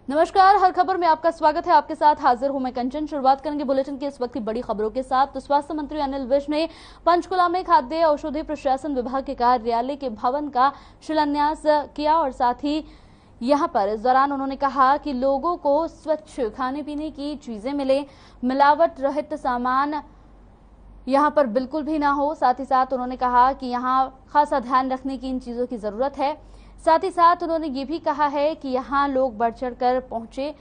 नमस्कार, हर खबर में आपका स्वागत है। आपके साथ हाजिर हूं मैं कंचन। शुरुआत करेंगे बुलेटिन की इस वक्त की बड़ी खबरों के साथ। तो स्वास्थ्य मंत्री अनिल विज ने पंचकुला में खाद्य औषधि प्रशासन विभाग के कार्यालय के भवन का शिलान्यास किया और साथ ही यहां पर इस दौरान उन्होंने कहा कि लोगों को स्वच्छ खाने पीने की चीजें मिले, मिलावट रहित सामान यहां पर बिल्कुल भी ना हो। साथ ही साथ उन्होंने कहा कि यहां खासा ध्यान रखने की इन चीजों की जरूरत है। साथ ही साथ उन्होंने ये भी कहा है कि यहाँ लोग बढ़ चढ़कर पहुंचे,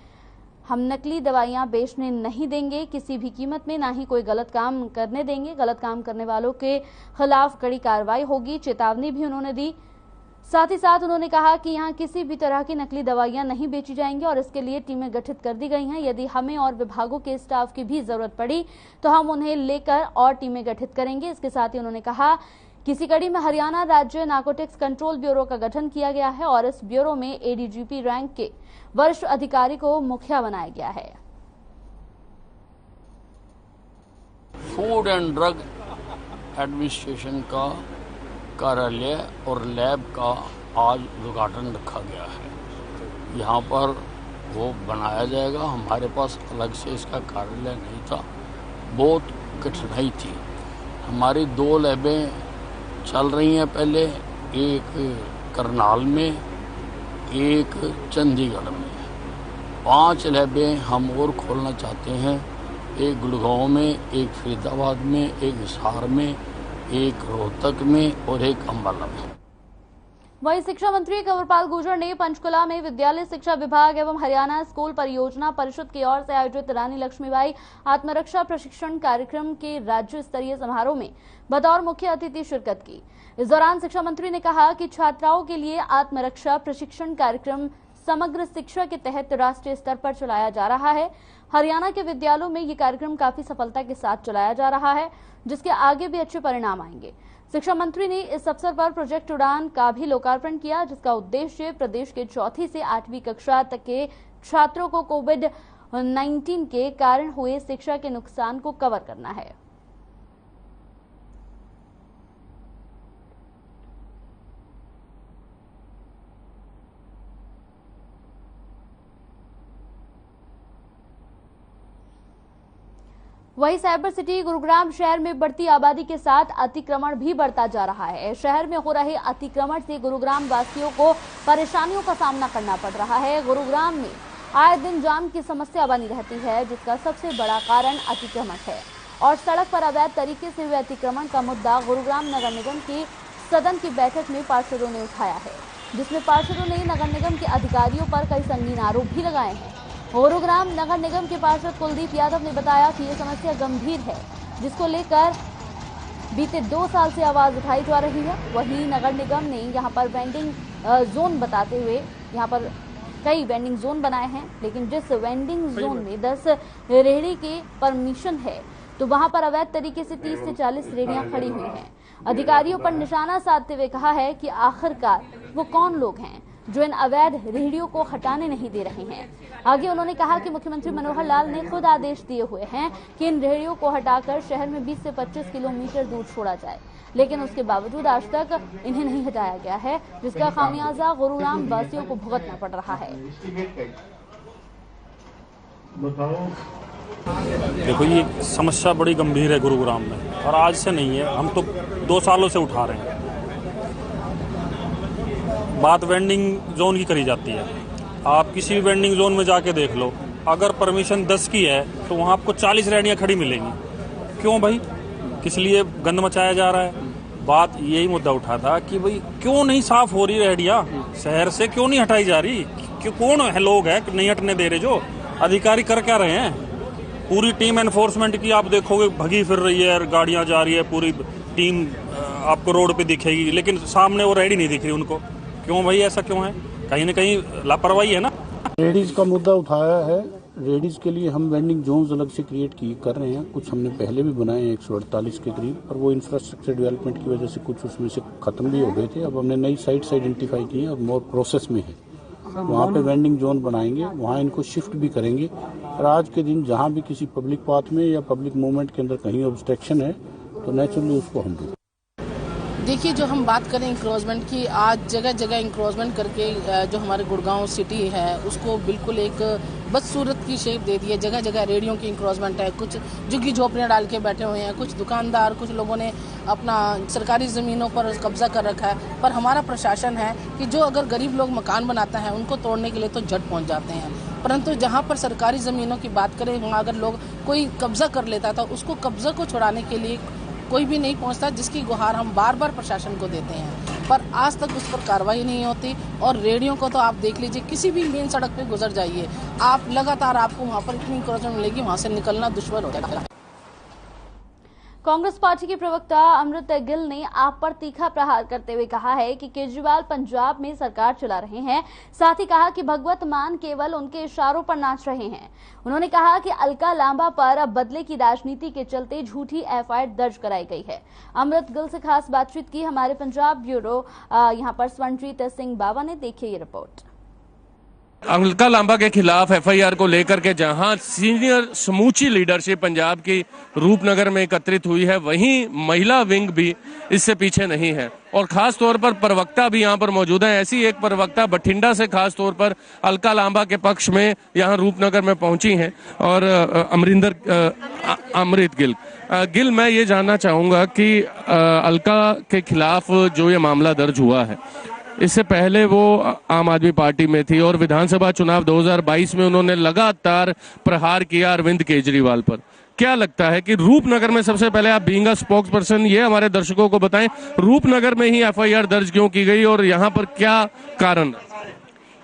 हम नकली दवाइयां बेचने नहीं देंगे किसी भी कीमत में, ना ही कोई गलत काम करने देंगे। गलत काम करने वालों के खिलाफ कड़ी कार्रवाई होगी, चेतावनी भी उन्होंने दी। साथ ही साथ उन्होंने कहा कि यहाँ किसी भी तरह की नकली दवाइयां नहीं बेची जाएंगी और इसके लिए टीमें गठित कर दी गई हैं। यदि हमें और विभागों के स्टाफ की भी जरूरत पड़ी तो हम उन्हें लेकर और टीमें गठित करेंगे। इसके साथ ही उन्होंने कहा किसी कड़ी में हरियाणा राज्य नारकोटिक्स कंट्रोल ब्यूरो का गठन किया गया है और इस ब्यूरो में एडीजीपी रैंक के वरिष्ठ अधिकारी को मुखिया बनाया गया है। फूड एंड ड्रग एडमिनिस्ट्रेशन का कार्यालय और लैब का आज उद्घाटन रखा गया है। यहाँ पर वो बनाया जाएगा। हमारे पास अलग से इसका कार्यालय नहीं था, बहुत कठिनाई थी। हमारी 2 लैबें चल रही हैं, पहले एक करनाल में, एक चंडीगढ़ में। 5 लैबें हम और खोलना चाहते हैं, एक गुड़गांव में, एक फरीदाबाद में, एक हिसार में, एक रोहतक में और एक अम्बाला में। वहीं शिक्षा मंत्री कंवरपाल गुर्जर ने पंचकुला में विद्यालय शिक्षा विभाग एवं हरियाणा स्कूल परियोजना परिषद की ओर से आयोजित रानी लक्ष्मीबाई आत्मरक्षा प्रशिक्षण कार्यक्रम के राज्य स्तरीय समारोह में बतौर मुख्य अतिथि शिरकत की। इस दौरान शिक्षा मंत्री ने कहा कि छात्राओं के लिए आत्मरक्षा प्रशिक्षण कार्यक्रम समग्र शिक्षा के तहत राष्ट्रीय स्तर पर चलाया जा रहा है। हरियाणा के विद्यालयों में ये कार्यक्रम काफी सफलता के साथ चलाया जा रहा है, जिसके आगे भी अच्छे परिणाम आएंगे। शिक्षा मंत्री ने इस अवसर पर प्रोजेक्ट उड़ान का भी लोकार्पण किया, जिसका उद्देश्य प्रदेश के 4वीं से 8वीं कक्षा तक के छात्रों को कोविड-19 के कारण हुए शिक्षा के नुकसान को कवर करना है। वहीं साइबर सिटी गुरुग्राम शहर में बढ़ती आबादी के साथ अतिक्रमण भी बढ़ता जा रहा है। शहर में हो रहे अतिक्रमण से गुरुग्राम वासियों को परेशानियों का सामना करना पड़ रहा है। गुरुग्राम में आए दिन जाम की समस्या बनी रहती है, जिसका सबसे बड़ा कारण अतिक्रमण है और सड़क पर अवैध तरीके से हुए अतिक्रमण का मुद्दा गुरुग्राम नगर निगम की सदन की बैठक में पार्षदों ने उठाया है, जिसमें पार्षदों ने नगर निगम के अधिकारियों पर कई संगीन आरोप भी लगाए हैं। गुरुग्राम नगर निगम के पार्षद कुलदीप यादव ने बताया कि ये समस्या गंभीर है, जिसको लेकर बीते 2 साल से आवाज उठाई जा रही है। वहीं नगर निगम ने यहां पर वेंडिंग जोन बताते हुए यहां पर कई वेंडिंग जोन बनाए हैं, लेकिन जिस वेंडिंग जोन में 10 रेहड़ी के परमिशन है तो वहां पर अवैध तरीके से 30 से 40 रेहड़ियां खड़ी हुई हैं। अधिकारियों पर निशाना साधते हुए कहा है कि आखिरकार वो कौन लोग हैं जो इन अवैध रेहड़ियों को हटाने नहीं दे रहे हैं। आगे उन्होंने कहा कि मुख्यमंत्री मनोहर लाल ने खुद आदेश दिए हुए हैं कि इन रेहड़ियों को हटाकर शहर में 20 से 25 किलोमीटर दूर छोड़ा जाए, लेकिन उसके बावजूद आज तक इन्हें नहीं हटाया गया है, जिसका खामियाजा गुरुग्राम वासियों को भुगतना पड़ रहा है। देखो, ये समस्या बड़ी गंभीर है गुरुग्राम में और आज से नहीं है, हम तो 2 सालों से उठा रहे हैं। बात वेंडिंग जोन की करी जाती है। आप किसी भी वेंडिंग जोन में जाके देख लो, अगर परमिशन 10 की है तो वहाँ आपको 40 रेहड़ियाँ खड़ी मिलेंगी। क्यों भाई, किस लिए गंद मचाया जा रहा है? बात यही मुद्दा उठा था कि भाई क्यों नहीं साफ हो रही रेहड़ियाँ, शहर से क्यों नहीं हटाई जा रही? क्यों, कौन है लोग हैं नहीं हटने दे रहे? जो अधिकारी कर क्या रहे हैं? पूरी टीम एनफोर्समेंट की आप देखोगे भगी फिर रही है, गाड़ियाँ जा रही है, पूरी टीम आपको रोड पे दिखेगी, लेकिन सामने वो रेहड़ी नहीं दिख रही उनको। क्यों भाई, ऐसा क्यों है? कहीं ना कहीं लापरवाही है ना। लेडीज का मुद्दा उठाया है। लेडीज के लिए हम वेंडिंग जोन्स अलग से क्रिएट कर रहे हैं। कुछ हमने पहले भी बनाए हैं 148 के करीब, पर वो इंफ्रास्ट्रक्चर डेवलपमेंट की वजह से कुछ उसमें से खत्म भी हो गए थे। अब हमने नई साइट्स आइडेंटिफाई की है और मोर प्रोसेस में है। वहाँ पे वेंडिंग जोन बनाएंगे, वहाँ इनको शिफ्ट भी करेंगे। और आज के दिन जहाँ भी किसी पब्लिक पाथ में या पब्लिक मूवमेंट के अंदर कहीं ऑब्स्ट्रक्शन है तो नेचुरली उसको हम देखिए, जो हम बात करें इंक्रोचमेंट की, आज जगह जगह इंक्रोचमेंट करके जो हमारे गुड़गांव सिटी है उसको बिल्कुल एक बदसूरत की शेप दे दी है। जगह जगह रेडियो की इंक्रोचमेंट है, कुछ झुग्गी झोपड़ियाँ डाल के बैठे हुए हैं, कुछ दुकानदार, कुछ लोगों ने अपना सरकारी ज़मीनों पर कब्जा कर रखा है। पर हमारा प्रशासन है कि जो अगर गरीब लोग मकान बनाते हैं उनको तोड़ने के लिए तो झट पहुँच जाते हैं, परंतु जहाँ पर सरकारी ज़मीनों की बात करें वहाँ अगर लोग कोई कब्जा कर लेता था उसको कब्जा को छुड़ाने के लिए कोई भी नहीं पहुंचता, जिसकी गुहार हम बार बार प्रशासन को देते हैं, पर आज तक उस पर कार्रवाई नहीं होती। और रेडियो को तो आप देख लीजिए, किसी भी मेन सड़क पे गुजर जाइए आप, लगातार आपको वहां पर इतनी इंक्रोचमेंट मिलेगी, वहां से निकलना दुश्मन हो जाएगा। कांग्रेस पार्टी के प्रवक्ता अमृत गिल ने आप पर तीखा प्रहार करते हुए कहा है कि केजरीवाल पंजाब में सरकार चला रहे हैं। साथ ही कहा कि भगवत मान केवल उनके इशारों पर नाच रहे हैं। उन्होंने कहा कि अलका लांबा पर अब बदले की राजनीति के चलते झूठी एफआईआर दर्ज कराई गई है। अमृत गिल से खास बातचीत की हमारे पंजाब ब्यूरो यहां पर स्वर्णजीत सिंह बाबा ने। देखिए ये रिपोर्ट। अलका लांबा के खिलाफ एफआईआर को लेकर के जहां सीनियर समूची लीडरशिप पंजाब की रूपनगर में एकत्रित हुई है, वहीं महिला विंग भी इससे पीछे नहीं है और खास तौर पर प्रवक्ता भी यहां पर मौजूद है। ऐसी एक प्रवक्ता बठिंडा से खास तौर पर अलका लांबा के पक्ष में यहां रूपनगर में पहुंची हैं और अमृत गिल, मैं ये जानना चाहूंगा कि अलका के खिलाफ जो ये मामला दर्ज हुआ है, इससे पहले वो आम आदमी पार्टी में थी और विधानसभा चुनाव 2022 में उन्होंने लगातार प्रहार किया अरविंद केजरीवाल पर। क्या लगता है कि रूपनगर में, सबसे पहले आप बीइंग अ स्पोक्स पर्सन ये हमारे दर्शकों को बताएं, रूपनगर में ही एफआईआर दर्ज क्यों की गई और यहाँ पर क्या कारण?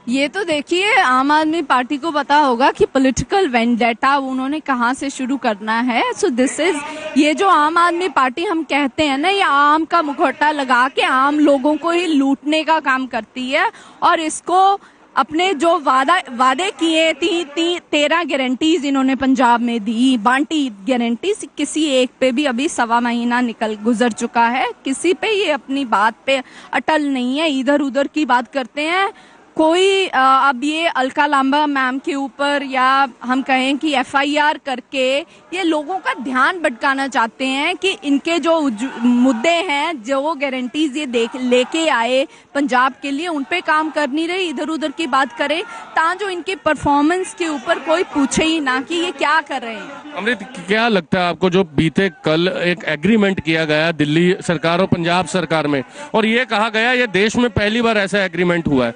ये तो देखिए, आम आदमी पार्टी को पता होगा कि पॉलिटिकल वेंडेटा उन्होंने कहाँ से शुरू करना है। सो दिस इज, ये जो आम आदमी पार्टी हम कहते हैं ना, ये आम का मुखौटा लगा के आम लोगों को ही लूटने का काम करती है और इसको अपने जो वादे किए 13 गारंटीज इन्होंने पंजाब में दी, बांटी गारंटीज, किसी एक पे भी अभी 1.25 महीना गुजर चुका है, किसी पे ये अपनी बात पे अटल नहीं है, इधर उधर की बात करते हैं। कोई अब ये अलका लांबा मैम के ऊपर या हम कहें कि एफआईआर करके ये लोगों का ध्यान भटकाना चाहते हैं कि इनके जो मुद्दे हैं, जो गारंटीज ये लेके आए पंजाब के लिए, उन पे काम कर नहीं रहे, इधर उधर की बात करें ताकि जो इनके परफॉर्मेंस के ऊपर कोई पूछे ही ना कि ये क्या कर रहे हैं। अमृत, क्या लगता है आपको, जो बीते कल एक एग्रीमेंट किया गया दिल्ली सरकार और पंजाब सरकार में और ये कहा गया ये देश में पहली बार ऐसा एग्रीमेंट हुआ है,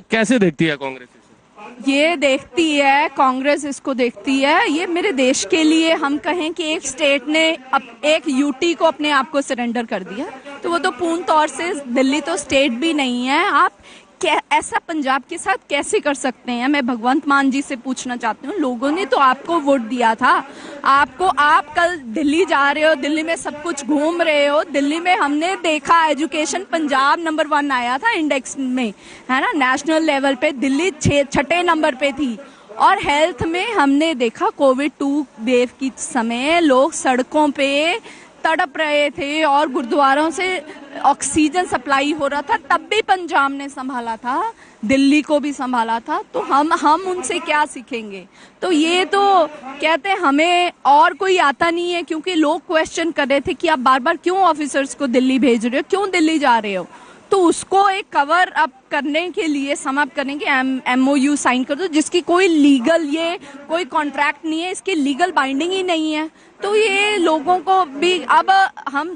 कैसे देखती है कांग्रेस? ये देखती है कांग्रेस, इसको देखती है, ये मेरे देश के लिए हम कहें कि एक स्टेट ने एक यूटी को अपने आप को सरेंडर कर दिया, तो वो तो पूर्ण तौर से, दिल्ली तो स्टेट भी नहीं है, आप ऐसा पंजाब के साथ कैसे कर सकते हैं? मैं भगवंत मान जी से पूछना चाहती हूँ, लोगों ने तो आपको वोट दिया था, आप कल दिल्ली जा रहे हो, दिल्ली में सब कुछ घूम रहे हो, दिल्ली में हमने देखा एजुकेशन पंजाब नंबर 1 आया था इंडेक्स में, है ना, नेशनल लेवल पे दिल्ली 6ठे नंबर पे थी। और हेल्थ में हमने देखा कोविड 2 वेव की समय लोग सड़कों पे तड़प रहे थे और गुरुद्वारों से ऑक्सीजन सप्लाई हो रहा था, तब भी पंजाब ने संभाला था, दिल्ली को भी संभाला था, तो हम उनसे क्या सीखेंगे? तो ये तो कहते हैं हमें और कोई आता नहीं है, क्योंकि लोग क्वेश्चन कर रहे थे कि आप बार बार क्यों ऑफिसर्स को दिल्ली भेज रहे हो, क्यों दिल्ली जा रहे हो? तो उसको एक कवर अप करने के लिए समाप्त करने के एमओयू साइन कर दो, जिसकी कोई लीगल, ये कोई कॉन्ट्रैक्ट नहीं है, इसकी लीगल बाइंडिंग ही नहीं है। तो ये लोगों को भी अब हम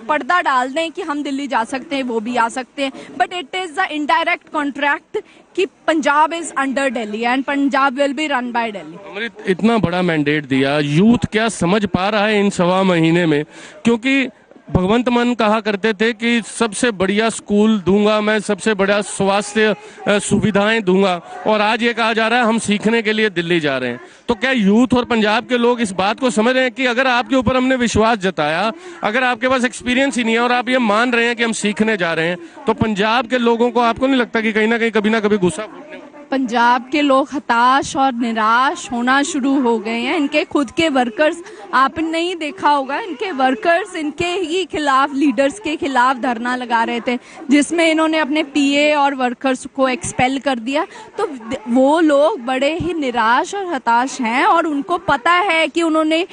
पर्दा डाल दें कि हम दिल्ली जा सकते हैं, वो भी आ सकते हैं, but it is the indirect contract कि Punjab is under Delhi and Punjab will be run by Delhi. Amrit, इतना बड़ा मैंडेट दिया, यूथ क्या समझ पा रहा है इन 1.25 महीने में? क्योंकि भगवंत मान कहा करते थे कि सबसे बढ़िया स्कूल दूंगा मैं, सबसे बड़ा स्वास्थ्य सुविधाएं दूंगा, और आज ये कहा जा रहा है हम सीखने के लिए दिल्ली जा रहे हैं। तो क्या यूथ और पंजाब के लोग इस बात को समझ रहे हैं कि अगर आपके ऊपर हमने विश्वास जताया, अगर आपके पास एक्सपीरियंस ही नहीं है और आप ये मान रहे हैं कि हम सीखने जा रहे हैं, तो पंजाब के लोगों को आपको नहीं लगता कि कहीं ना कहीं कभी ना कभी गुस्सा फूटने वाला? पंजाब के लोग हताश और निराश होना शुरू हो गए हैं। इनके खुद के वर्कर्स, आपने नहीं देखा होगा, इनके वर्कर्स इनके ही खिलाफ, लीडर्स के खिलाफ धरना लगा रहे थे, जिसमें इन्होंने अपने पीए और वर्कर्स को एक्सपेल कर दिया। तो वो लोग बड़े ही निराश और हताश हैं और उनको पता है कि उन्होंने,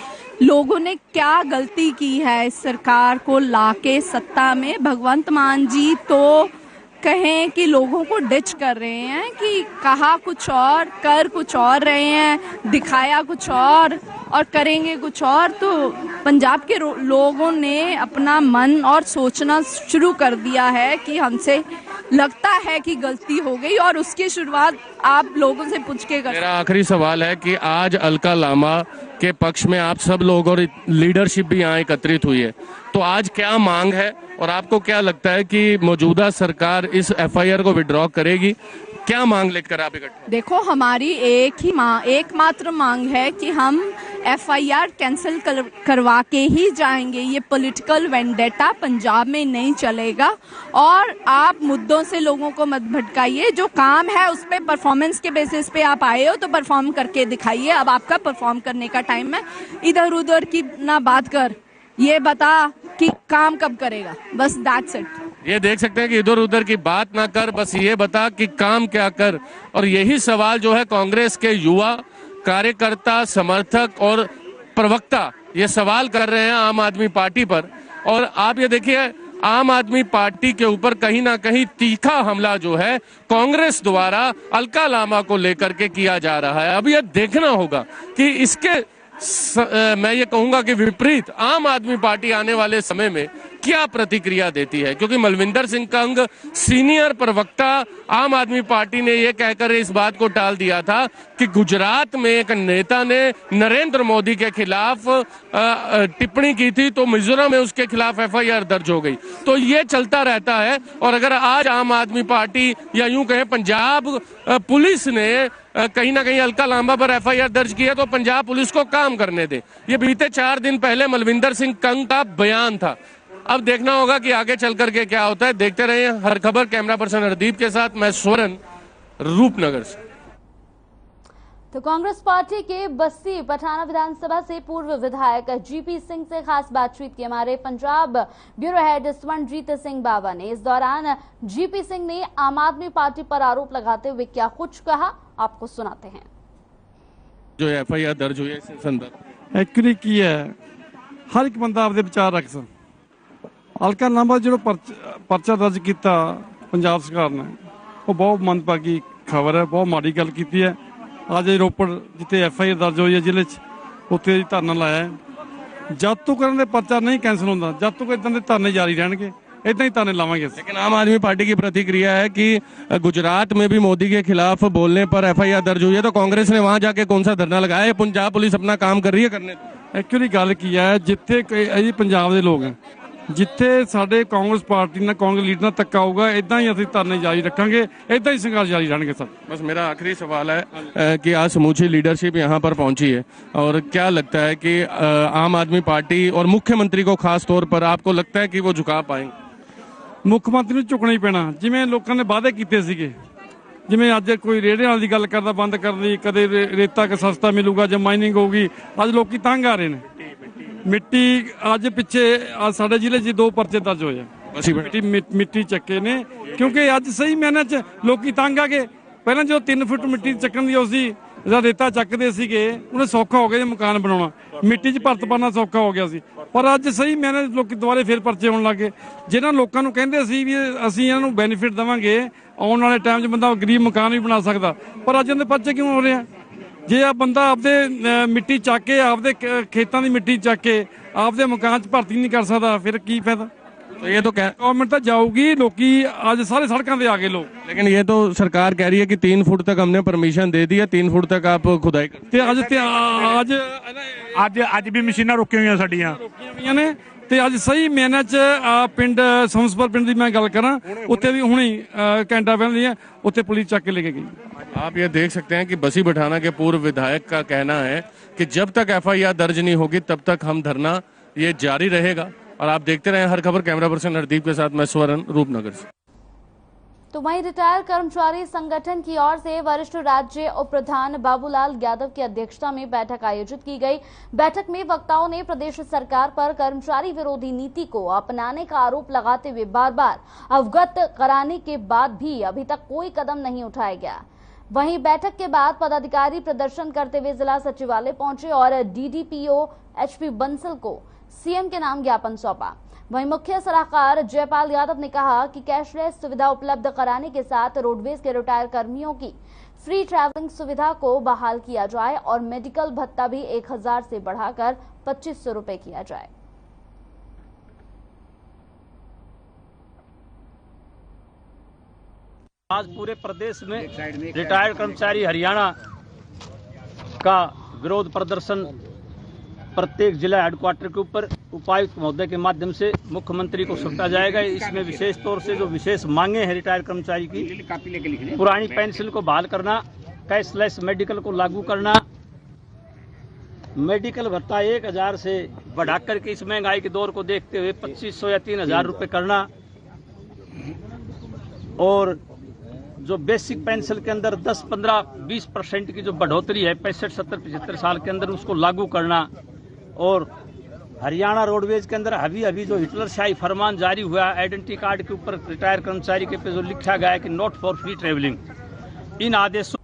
लोगों ने क्या गलती की है इस सरकार को लाके सत्ता में। भगवंत मान जी तो कहें कि लोगों को डिच कर रहे हैं कि कहा कुछ और, कर कुछ और रहे हैं, दिखाया कुछ और करेंगे कुछ और। तो पंजाब के लोगों ने अपना मन और सोचना शुरू कर दिया है कि हमसे लगता है कि गलती हो गई, और उसकी शुरुआत आप लोगों से पूछ के कर। मेरा आखिरी सवाल है कि आज अलका लामा के पक्ष में आप सब लोग और लीडरशिप भी यहाँ एकत्रित हुई है, तो आज क्या मांग है और आपको क्या लगता है कि मौजूदा सरकार इस एफआईआर को विड्रॉ करेगी? क्या मांग लेकर आप इकट्ठे? देखो, हमारी एकमात्र मांग है कि हम एफआईआर कैंसिल करवा के ही जाएंगे। ये पॉलिटिकल वेंडेटा पंजाब में नहीं चलेगा, और आप मुद्दों से लोगों को मत भटकाइए। जो काम है उस पे परफॉर्मेंस के बेसिस पे आप आए हो तो परफॉर्म करके दिखाइए। अब आपका परफॉर्म करने का टाइम है। इधर उधर की ना बात कर, ये बता कि काम कब करेगा, बस दैट्स इट। ये देख सकते हैं कि इधर उधर की बात ना कर, बस ये बता कि काम क्या कर। और यही सवाल जो है कांग्रेस के युवा कार्यकर्ता, समर्थक और प्रवक्ता ये सवाल कर रहे हैं आम आदमी पार्टी पर। और आप ये देखिए, आम आदमी पार्टी के ऊपर कहीं ना कहीं तीखा हमला जो है कांग्रेस द्वारा अलका लामा को लेकर के किया जा रहा है। अब ये देखना होगा कि इसके मैं ये कहूंगा कि विपरीत आम आदमी पार्टी आने वाले समय में क्या प्रतिक्रिया देती है, क्योंकि मलविंदर सिंह कंग सीनियर प्रवक्ता आम आदमी पार्टी ने ये कहकर इस बात को टाल दिया था कि गुजरात में एक नेता ने नरेंद्र मोदी के खिलाफ टिप्पणी की थी, तो मिजोरम में उसके खिलाफ एफआईआर दर्ज हो गई। तो ये चलता रहता है। और अगर आज आम आदमी पार्टी या यूं कहें पंजाब पुलिस ने कहीं ना कहीं अलका लामा पर एफआईआर दर्ज किया, तो पंजाब पुलिस को काम करने दे। ये बीते 4 दिन पहले मलविंदर सिंह कंग का बयान था। अब देखना होगा कि आगे चल करके क्या होता है। देखते रहिए हर खबर। कैमरा पर्सन हरदीप के साथ मैं स्वरण, रूपनगर से। तो कांग्रेस पार्टी के बस्सी पठाना विधानसभा से पूर्व विधायक जीपी सिंह से खास बातचीत की हमारे पंजाब ब्यूरो हेड स्वर्णजीत सिंह बावा ने। इस दौरान जीपी सिंह ने आम आदमी पार्टी पर आरोप लगाते हुए क्या कुछ कहा, आपको सुनाते हैं। जो एफआईआर दर्ज हुई है इस संदर्भ एक्चुअली की है, हर एक बंदा आपके विचार रख सकता। अलका लामा जो परचा दर्ज किया पंजाब सरकार ने, वो बहुत मनभागी खबर है, बहुत माड़ी गल की है। आज रोपड़ जिते एफआईआर दर्ज हुई है जिले उत्थे धरना लाया है। जब तक इन्होंने परचा नहीं कैंसिल होता, जब तक इदां दे धरने जारी रहणगे, इदां ही धरने लावांगे। लेकिन आम आदमी पार्टी की प्रतिक्रिया है कि गुजरात में भी मोदी के खिलाफ बोलने पर एफआईआर दर्ज हुई है, तो कांग्रेस ने वहां जाके कौन सा धरना लगाया है? पंजाब पुलिस अपना काम कर रही है, करने दो। एक्चुअली गल की है, जिथे पंजाब के लोग हैं, जिथे साडे कांग्रेस पार्टी ने, कांग्रेस लीडर ਨਾਲ ਧੱਕਾ होगा, इदां ही ਅਸੀਂ ਧਰਨੇ जारी रखेंगे, इदां ही संघर्ष जारी रहेंगे सर। बस मेरा आखिरी सवाल है कि आज समूची लीडरशिप यहाँ पर पहुंची है, और क्या लगता है कि आम आदमी पार्टी और मुख्यमंत्री को खास तौर पर आपको लगता है कि वो झुका पाएंगे? मुख्यमंत्री ਨੂੰ ਝੁਕਣਾ ਹੀ ਪੈਣਾ, ਜਿਵੇਂ ਲੋਕਾਂ ਨੇ ਵਾਅਦੇ ਕੀਤੇ ਸੀਗੇ। ਜਿਵੇਂ ਅੱਜ ਕੋਈ ਰੇੜੇ ਵਾਲੀ ਦੀ ਗੱਲ ਕਰਦਾ ਬੰਦ ਕਰਨ ਦੀ, ਕਦੇ ਰੇਤਾ ਕਿ ਸਸਤਾ ਮਿਲੂਗਾ ਜਾਂ ਮਾਈਨਿੰਗ ਹੋਊਗੀ, ਅੱਜ ਲੋਕੀ ਤੰਗ ਆ ਰਹੇ ਨੇ। ਮਿੱਟੀ ਅੱਜ ਪਿੱਛੇ ਸਾਡੇ ਜ਼ਿਲ੍ਹੇ 'ਚ 2 ਪਰਚੇ ਦਰਜ ਹੋਏ ਆ ਮਿੱਟੀ ਚੱਕੇ ਨੇ, ਕਿਉਂਕਿ ਅੱਜ ਸਹੀ ਮਾਇਨੇ 'ਚ ਲੋਕੀ ਤੰਗ ਆ ਗਏ। ਪਹਿਲਾਂ ਜਦੋਂ 3 ਫੁੱਟ ਮਿੱਟੀ ਚੱਕਣ ਦੀ ਉਸਦੀ ਜਿਹੜਾ ਰੇਤਾ ਚੱਕਦੇ ਸੀਗੇ, ਉਹਨੇ ਸੌਖਾ ਹੋ ਗਿਆ ਮਕਾਨ ਬਣਾਉਣਾ, ਮਿੱਟੀ 'ਚ ਭਰਤ ਪਾਉਣਾ ਸੌਖਾ ਹੋ ਗਿਆ ਸੀ। ਪਰ ਅੱਜ ਸਹੀ ਮਾਇਨੇ ਲੋਕੀ ਦੁਬਾਰੇ ਫੇਰ ਪਰਚੇ ਹੋਣ ਲੱਗ ਗਏ। ਜਿਹਨਾਂ ਲੋਕਾਂ ਨੂੰ ਕਹਿੰਦੇ ਸੀ ਵੀ ਅਸੀਂ ਇਹਨਾਂ ਨੂੰ ਬੈਨੀਫਿਟ ਦੇਵਾਂਗੇ, ਆਉਣ ਵਾਲੇ ਟਾਈਮ 'ਚ ਬੰਦਾ ਗਰੀਬ ਮਕਾਨ ਵੀ ਬਣਾ ਸਕਦਾ, ਪਰ ਅੱਜ ਉਹਦੇ ਪਰਚੇ ਕਿਉਂ ਹੋ ਰਹੇ ਆ? ਜੇ ਆ ਬੰਦਾ ਆਪਦੇ ਮਿੱਟੀ ਚੱਕ ਕੇ, ਆਪਦੇ ਖੇਤਾਂ ਦੀ ਮਿੱਟੀ ਚੱਕ ਕੇ ਆਪਦੇ ਮਕਾਨ 'ਚ ਭਰਤੀ ਨਹੀਂ ਕਰ ਸਕਦਾ, ਫਿਰ ਕੀ ਫਾਇਦਾ? तो ये तो गवर्नमेंट तो जाऊगी, लोग आज सारे सड़कों पे आ गए लोग। लेकिन ये तो सरकार कह रही है कि 3 फुट तक हमने परमिशन दे दी है, 3 फुट तक आप खुदाई ਅੱਜ ਵੀ ਮਸ਼ੀਨਾਂ ਰੁਕੀਆਂ ਹੋਈਆਂ ਸਾਡੀਆਂ ਨੇ। ਤੇ ਅੱਜ ਸਹੀ ਮਿਹਨਤ 'ਚ ਪਿੰਡ ਸਮਸਪਰ ਪਿੰਡ ਦੀ ਮੈਂ ਗੱਲ ਕਰਾਂ, ਉੱਥੇ ਵੀ ਹੁਣੇ ਘੰਟਾ ਪਹਿਲਾਂ ਹੈ, ਉੱਥੇ ਪੁਲਿਸ ਚੱਕ ਕੇ ਲੈ ਕੇ ਗਈ। आप ये देख सकते हैं कि बसी पठाना के पूर्व विधायक का कहना है कि जब तक एफआईआर दर्ज नहीं होगी तब तक हम धरना ये जारी रहेगा। और आप देखते रहे हर खबर। कैमरा पर्सन हरदीप के साथ मैं स्वरण, रूपनगर से। तो वहीं रिटायर कर्मचारी संगठन की ओर से वरिष्ठ राज्य उप प्रधान बाबूलाल यादव की अध्यक्षता में बैठक आयोजित की गई। बैठक में वक्ताओं ने प्रदेश सरकार पर कर्मचारी विरोधी नीति को अपनाने का आरोप लगाते हुए बार बार अवगत कराने के बाद भी अभी तक कोई कदम नहीं उठाया गया। वहीं बैठक के बाद पदाधिकारी प्रदर्शन करते हुए जिला सचिवालय पहुंचे और डीडीपीओ एचपी बंसल को सीएम के नाम ज्ञापन सौंपा। वहीं मुख्य सलाहकार जयपाल यादव ने कहा कि कैशलेस सुविधा उपलब्ध कराने के साथ रोडवेज के रिटायर कर्मियों की फ्री ट्रैवलिंग सुविधा को बहाल किया जाए और मेडिकल भत्ता भी 1000 से बढ़ाकर 2500 रुपए किया जाए। आज पूरे प्रदेश में रिटायर्ड कर्मचारी हरियाणा का विरोध प्रदर्शन प्रत्येक जिला हेडक्वार्टर के ऊपर उपायुक्त महोदय के माध्यम से मुख्यमंत्री को सौंपा जाएगा। इसमें विशेष तौर से जो विशेष मांगे हैं रिटायर्ड कर्मचारी की, पुरानी पेंशन को बहाल करना, कैशलेस मेडिकल को लागू करना, मेडिकल भत्ता 1000 से बढ़ाकर के इस महंगाई के दौर को देखते हुए 2500 या 3000 रुपए करना, और जो बेसिक पेंशन के अंदर 10, 15, 20% की जो बढ़ोतरी है 65, 70, 75 साल के अंदर उसको लागू करना, और हरियाणा रोडवेज के अंदर अभी जो हिटलरशाही फरमान जारी हुआ आइडेंटिटी कार्ड के ऊपर रिटायर कर्मचारी के पे जो लिखा गया है कि नॉट फॉर फ्री ट्रेवलिंग, इन आदेशों।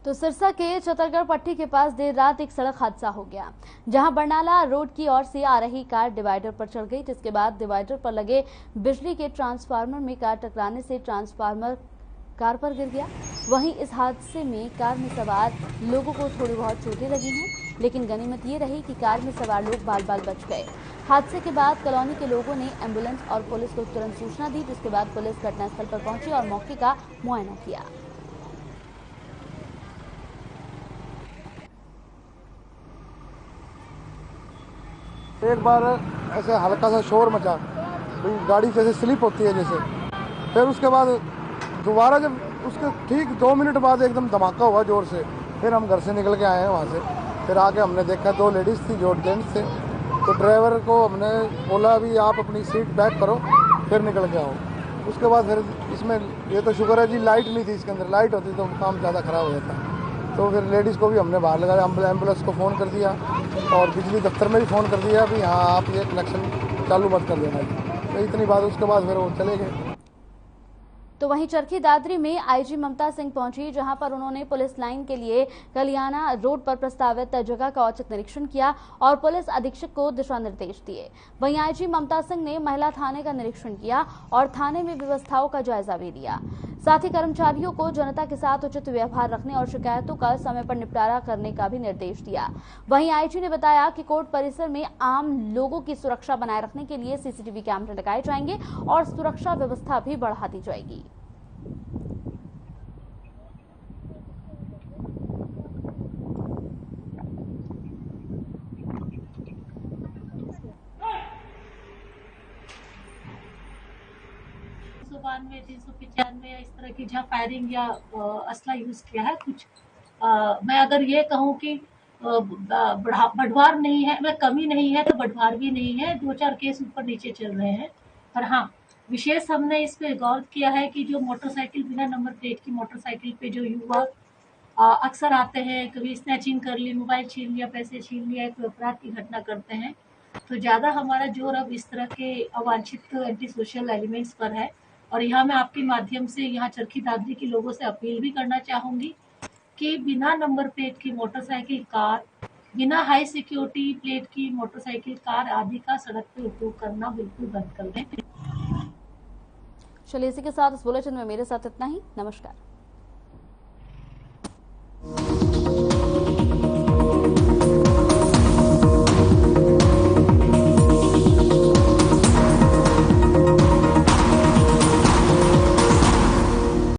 तो सिरसा के चतरगढ़ पट्टी के पास देर रात एक सड़क हादसा हो गया, जहां बरनाला रोड की ओर से आ रही कार डिवाइडर पर चढ़ गई, जिसके बाद डिवाइडर पर लगे बिजली के ट्रांसफार्मर में कार टकराने से ट्रांसफार्मर कार पर गिर गया। वहीं इस हादसे में कार में सवार लोगों को थोड़ी बहुत चोटें लगी हैं, लेकिन गनीमत ये रही कि कार में सवार लोग बाल बाल बच गए। हादसे के बाद कॉलोनी के लोगों ने एम्बुलेंस और पुलिस को तुरंत सूचना दी, जिसके बाद पुलिस घटनास्थल पर पहुंची और मौके का मुआयना किया। एक बार ऐसे हल्का सा शोर मचा, गाड़ी जैसे स्लिप होती है जैसे, फिर उसके बाद दोबारा जब उसके ठीक 2 मिनट बाद एकदम धमाका हुआ जोर से, फिर हम घर से निकल के आए हैं वहाँ से। फिर आके हमने देखा 2 लेडीज़ थी जो जेंट्स थे, तो ड्राइवर को हमने बोला अभी आप अपनी सीट बैक करो फिर निकल के आओ। उसके बाद फिर इसमें ये तो शुक्र है जी लाइट नहीं थी इसके अंदर, लाइट होती तो काम ज़्यादा ख़राब हो जाता। तो फिर लेडीज़ को भी हमने बाहर लगाया, एम्बुलेंस को फ़ोन कर दिया और बिजली दफ्तर में भी फ़ोन कर दिया भी हाँ आप ये कनेक्शन चालू मत कर देना। तो इतनी बात, उसके बाद फिर वो चले गए। तो वहीं चरखी दादरी में आईजी ममता सिंह पहुंची, जहां पर उन्होंने पुलिस लाइन के लिए कलियाना रोड पर प्रस्तावित जगह का औचक निरीक्षण किया और पुलिस अधीक्षक को दिशा निर्देश दिए। वहीं आईजी ममता सिंह ने महिला थाने का निरीक्षण किया और थाने में व्यवस्थाओं का जायजा भी लिया। साथ ही कर्मचारियों को जनता के साथ उचित व्यवहार रखने और शिकायतों का समय पर निपटारा करने का भी निर्देश दिया। वहीं आईजी ने बताया कि कोर्ट परिसर में आम लोगों की सुरक्षा बनाए रखने के लिए सीसीटीवी कैमरे लगाए जाएंगे और सुरक्षा व्यवस्था भी बढ़ा दी जाएगी। में 395 या इस तरह की जहाँ फायरिंग या असला यूज किया है कुछ, मैं अगर ये कहूँ कि बढ़वार नहीं है, मैं कमी नहीं है तो बढ़वार भी नहीं है, 2-4 केस ऊपर नीचे चल रहे हैं। पर हाँ, विशेष हमने इस पे गौर किया है कि जो मोटरसाइकिल बिना नंबर प्लेट की मोटरसाइकिल पे जो युवा अक्सर आते हैं, कभी स्नैचिंग कर ली, मोबाइल छीन लिया, पैसे छीन लिया, कोई अपराध की घटना करते हैं, तो ज्यादा हमारा जोर अब इस तरह के अवांछित एंटी सोशल एलिमेंट्स पर है। और यहाँ मैं आपके माध्यम से यहाँ चरखी दादरी के लोगों से अपील भी करना चाहूंगी कि बिना नंबर प्लेट की मोटरसाइकिल कार, बिना हाई सिक्योरिटी प्लेट की मोटरसाइकिल कार आदि का सड़क पे उपयोग करना बिल्कुल बंद कर दें। चलिए इसी के साथ इस बुलेटिन में मेरे साथ इतना ही। नमस्कार।